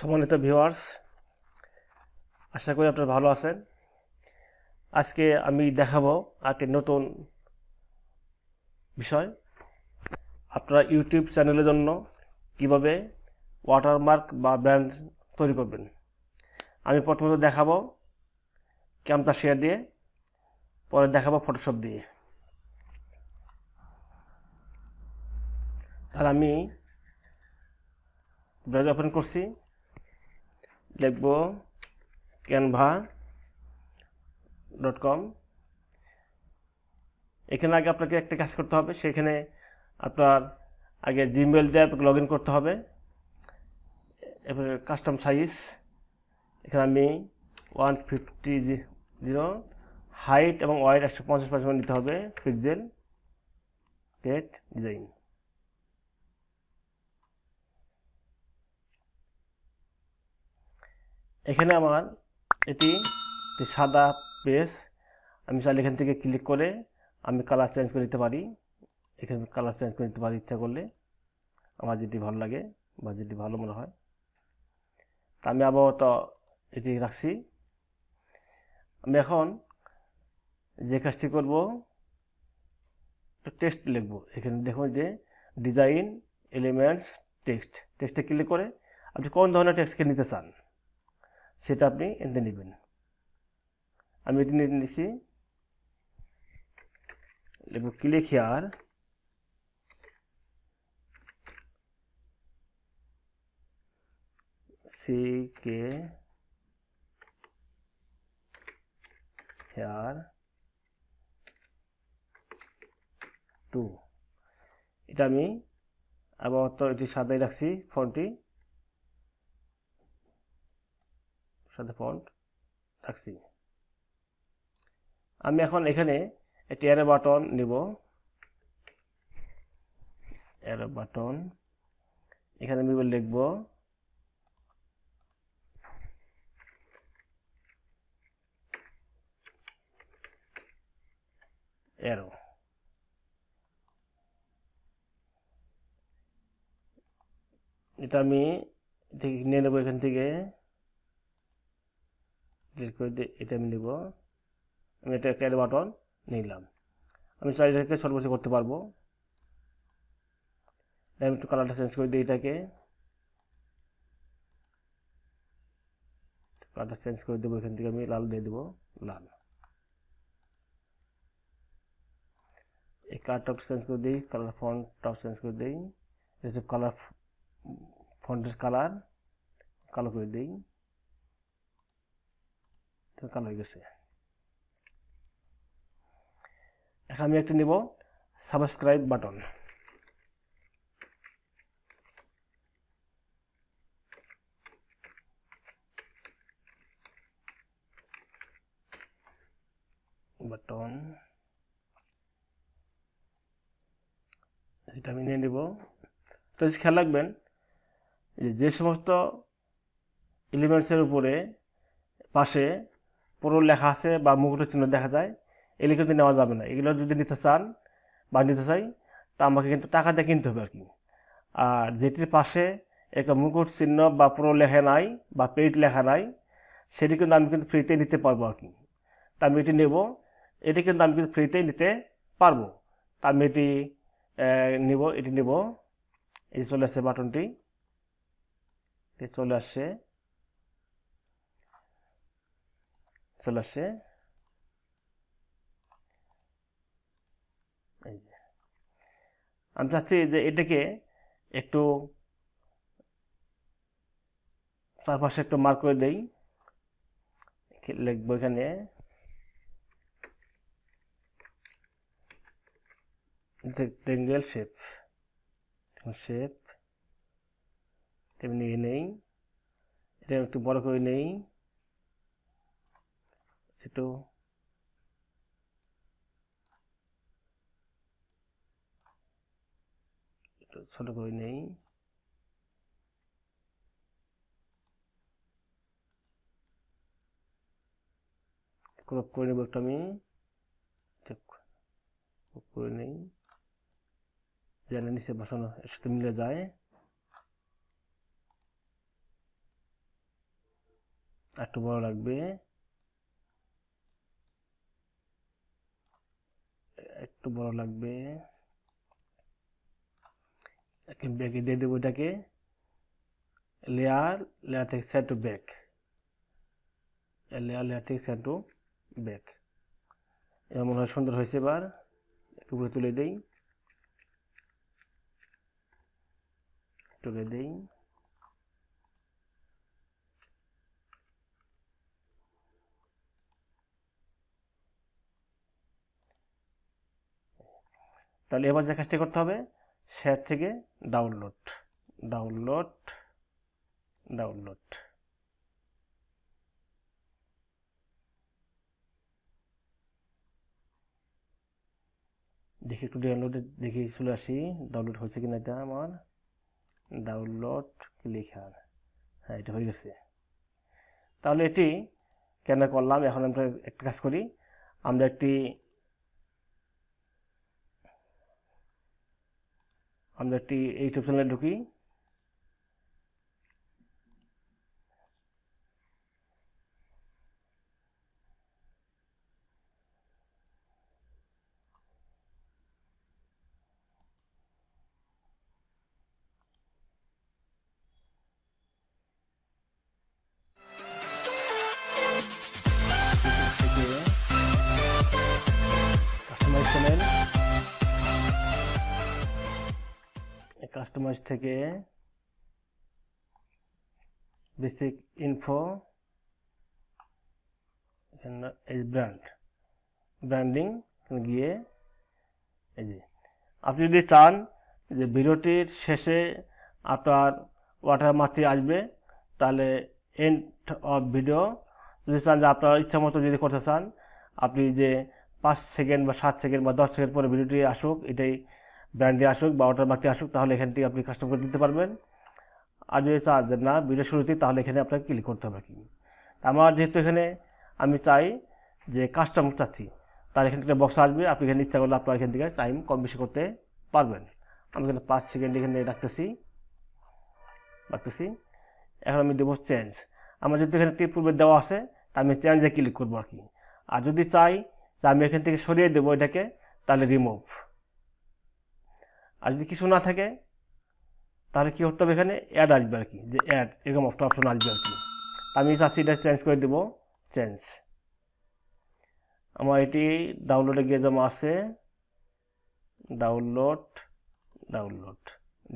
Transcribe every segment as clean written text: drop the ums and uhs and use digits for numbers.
সম্মানিত ভিউয়ার্স, আশা করি আপনারা ভালো আছেন। আজকে আমি দেখাবো একটি নতুন বিষয়। আপনারা ইউটিউব চ্যানেলের জন্য কিভাবে ওয়াটারমার্ক বা ব্র্যান্ড তৈরি করবেন। আমি প্রথমত দেখাবো ক্যামটাশিয়া দিয়ে, পরে দেখাবো ফটোশপ দিয়ে। তাহলে আমি ব্রাউজার ওপেন করছি, লিখব canva.com। এখানে আগে আপনাকে একটা কাজ করতে হবে, সেখানে আপনার আগে জিমেল দিয়ে আপনাকে লগ ইন করতে হবে। এরপরে কাস্টম সাইজ, এখানে আমি 150 হাইট এবং ওয়াইড 150% নিতে হবে। Pixel gate design. এখানে আমার এটি সাদা পেজ, আমি চাইলে এখান থেকে ক্লিক করে আমি কালার চেঞ্জ করে নিতে পারি। এখানে কালার চেঞ্জ করে নিতে পারি ইচ্ছা করলে, আমার যেটি ভালো লাগে বা যেটি ভালো মনে হয়। তা আমি আপাতত এটি রাখছি। আমি এখন যে কাজটি করব, টেক্সট লিখব। এখানে দেখুন যে ডিজাইন এলিমেন্টস টেক্সটে ক্লিক করে আপনি কোন ধরনের টেক্সটকে নিতে চান সেটা আপনি এনে নেবেন। আমি এটি নিয়ে নিচ্ছি, লিখব ক্লিক হিয়ার, CK here 2। এটা আমি আপাতত এটি সাদাই রাখছি, ফন্টটি সাদা ফন্ট রাখছি। আমি এখন এখানে একটি অ্যারো বাটন নিব। অ্যারো বাটন, এখানে আমি লিখব অ্যারো। এটা আমি নিয়ে নেব, এখান থেকে ডিলিট করে দিয়ে এটা আমি নেব। আমি এটা একটা অ্যারো বাটন নিলাম। আমি চারিদিকে সর্বোচ্চ করতে পারবো। আমি একটু কালারটা চেঞ্জ করে দিই, এটাকে কালারটা চেঞ্জ করে দেবো। এখান থেকে আমি লাল দিয়ে দেবো, লাল। এই কালারটাও চেঞ্জ করে দিই, কালার ফন্টটাও চেঞ্জ করে দিই। এসব কালার ফন্টের কালার কালো করে দিই, কালো হয়ে গেছে। এখন আমি একটা নিব সাবস্ক্রাইব বাটন। বাটন এটা আমি নিয়ে নেব। তো খেয়াল রাখবেন যে সমস্ত এলিমেন্টসের উপরে পাশে পুরো লেখা আছে বা মুকুটের চিহ্ন দেখা যায়, এগুলো কিন্তু নেওয়া যাবে না। এগুলো যদি নিতে চান বা নিতে চাই, তা আমাকে কিন্তু টাকা দিয়ে কিনতে হবে আর কি। আর যেটির পাশে একটা মুকুট চিহ্ন বা পুরো লেখা নাই বা পেইড লেখা নাই, সেটি কিন্তু আমি কিন্তু ফ্রিতে নিতে পারবো আর কি। তা আমি এটি নেব, এটি কিন্তু আমি কিন্তু ফ্রিতে নিতে পারবো। তা আমি এটি নিব, এটি নেব। এই চলে আসছে বাটনটি, চলে আসছে। আমি চাচ্ছি যে এটাকে একটু চারপাশে একটু মার্ক করে দেই। লিখবো এখানে রেক্টেঙ্গেল শেপ তেমনি নেই, এটা একটু বড় করে নেই, একটু ছোট করে নেই। ক্রপ করে নেব একটু, আমি ক্রপ করে নেই যেন নিচে বসানো এর সাথে মিলে যায়। একটু বড় লাগবে, একটু বড় লাগবে। ব্যাকে দিয়ে দেবো এটাকে, লেয়ার, লেয়ার থেকে send to back, layer, layer থেকে সেন্ড টু ব্যাক। এবার মনে হয় সুন্দর হয়েছে। এবার উপরে তুলে দেই, তুলে দেই। তাহলে এবার যে কাজটা করতে হবে, শেয়ার থেকে ডাউনলোড, ডাউনলোড, ডাউনলোড। দেখি একটু ডাউনলোডে দেখি চলে আসি, ডাউনলোড হয়েছে কিনা এটা আমার। ডাউনলোড লেখা, হ্যাঁ এটা হয়ে গেছে। তাহলে এটি কেন করলাম, এখন আমরা একটা কাজ করি, আমরা একটি ইউটিউব চ্যানেলে ঢুকি। কাস্টমাইজ চ্যানেল, কাস্টমাইজ থেকে বেসিক ইনফো, এই ব্র্যান্ড, ব্র্যান্ডিং গিয়ে এই যে আপনি যদি চান যে ভিডিওটির শেষে আপনার ওয়াটারমার্কটি আসবে, তাহলে এন্ড অফ ভিডিও যদি চান যে আপনার ইচ্ছা মতো যদি করতে চান, আপনি যে 5 সেকেন্ড বা 7 সেকেন্ড বা 10 সেকেন্ড পরে ভিডিওটি আসুক, এটাই ব্র্যান্ডে আসুক বা ওয়াটারমার্কটি আসুক, তাহলে এখান থেকে আপনি কাস্টম করে দিতে পারবেন। আর যদি চান যে না ভিডিও শুরুতেই, তাহলে এখানে আপনাকে ক্লিক করতে হবে। কি আমার যেহেতু এখানে আমি চাই যে কাস্টম চাচ্ছি, তার এখান থেকে বক্স আসবে, আপনি এখানে ইচ্ছা করলে আপনার এখান থেকে টাইম কম বেশি করতে পারবেন। আমি এখানে 5 সেকেন্ড এখানে রাখতেছি। এখন আমি দেবো চেঞ্জ। আমার যেহেতু এখানে টিপ পূর্বে দেওয়া আছে, আমি চেঞ্জে ক্লিক করবো আর কি। আর যদি চাই যে আমি এখান থেকে সরিয়ে দেবো এটাকে, তাহলে রিমুভ। আর যদি কিছু না থাকে, তাহলে কি করতে হবে, এখানে অ্যাড আসবে আর কি, যে অ্যাড এরকম একটা অপশন আসবে আর কি। আমি চাচ্ছি এটা চেঞ্জ করে দেবো, চেঞ্জ। আমার এটি ডাউনলোডে গিয়ে জমা আছে, ডাউনলোড, ডাউনলোড,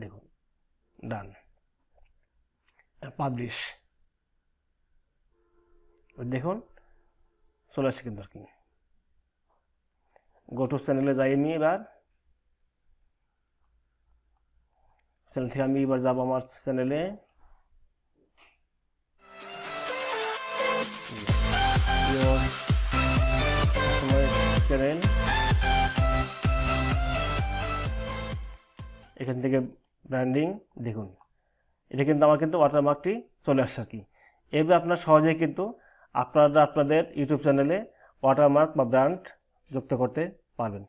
দেখুন ডান। পাবলিশ, দেখুন চলে আসছে কিন্তু আর কি। গো টু চ্যানেলে যাই আমি, এবার চ্যানেল থেকে আমি এবার যাবো আমার চ্যানেলে। চ্যানেল, এখান থেকে ব্র্যান্ডিং, দেখুন এটা কিন্তু আমার কিন্তু ওয়াটারমার্কটি চলে আসছে আর কি। এবার আপনার সহজেই কিন্তু আপনারা আপনাদের ইউটিউব চ্যানেলে ওয়াটারমার্ক বা ব্র্যান্ড যুক্ত করতে পারবেন।